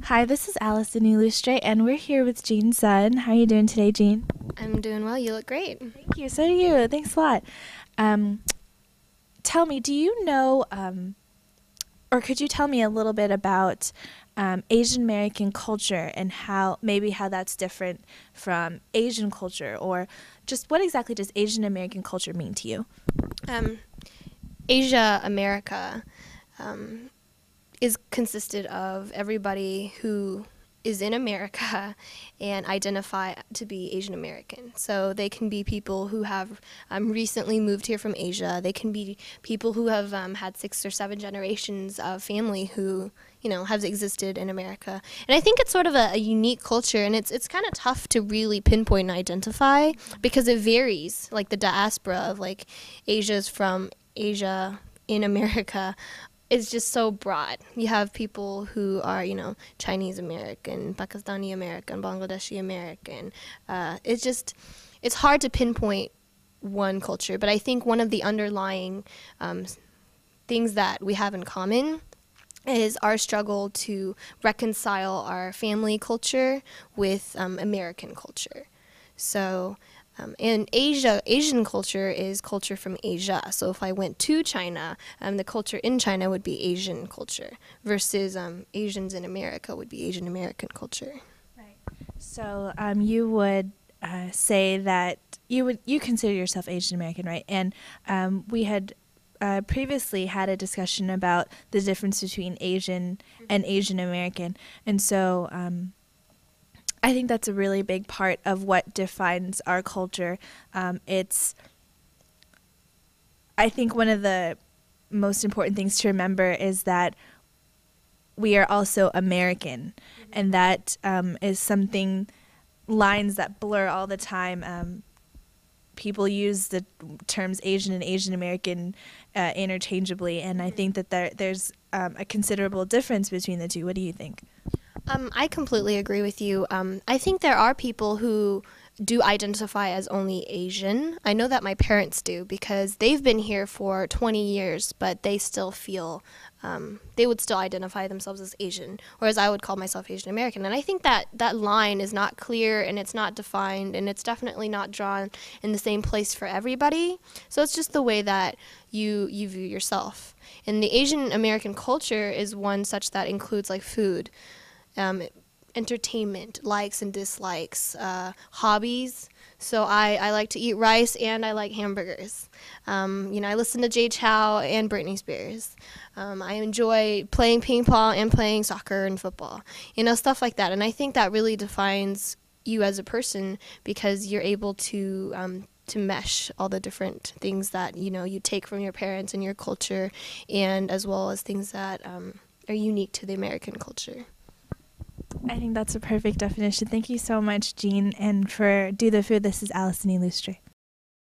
Hi, this is Allison Illustre, and we're here with Jean Sun. How are you doing today, Jean? I'm doing well. You look great. Thank you. So do you. Thanks a lot. Um, Tell me, do you know, or could you tell me a little bit about Asian American culture and how that's different from Asian culture, or just what exactly does Asian American culture mean to you? Um, Asia America is consisted of everybody who is in America and identify to be Asian American. So they can be people who have recently moved here from Asia. They can be people who have had 6 or 7 generations of family who have existed in America. And I think it's sort of a unique culture, and it's kind of tough to really pinpoint and identify because it varies. Like the diaspora of like Asia's from Asia in America is just so broad. You have people who are, Chinese American, Pakistani American, Bangladeshi American. It's hard to pinpoint one culture, but I think one of the underlying things that we have in common is our struggle to reconcile our family culture with American culture. So and Asian culture is culture from Asia. So if I went to China, the culture in China would be Asian culture versus Asians in America would be Asian American culture. Right. So you would say that you consider yourself Asian American, right? And we had previously had a discussion about the difference between Asian and Asian American, and so I think that's a really big part of what defines our culture. I think one of the most important things to remember is that we are also American, and that is something, lines that blur all the time. People use the terms Asian and Asian American interchangeably, and I think that there's a considerable difference between the two. What do you think? I completely agree with you. I think there are people who do identify as only Asian. I know that my parents do because they've been here for 20 years, but they still feel they would still identify themselves as Asian, whereas I would call myself Asian American. And I think that line is not clear and it's not defined and it's definitely not drawn in the same place for everybody. So it's just the way that you view yourself. And the Asian American culture is one such that includes like food, entertainment, likes and dislikes, hobbies. So I like to eat rice and I like hamburgers. I listen to Jay Chow and Britney Spears. I enjoy playing ping pong and playing soccer and football, stuff like that. And I think that really defines you as a person because you're able to mesh all the different things that, you take from your parents and your culture, and as well as things that are unique to the American culture. I think that's a perfect definition. Thank you so much, Jean. And for Do the Food, this is Allison Illustre.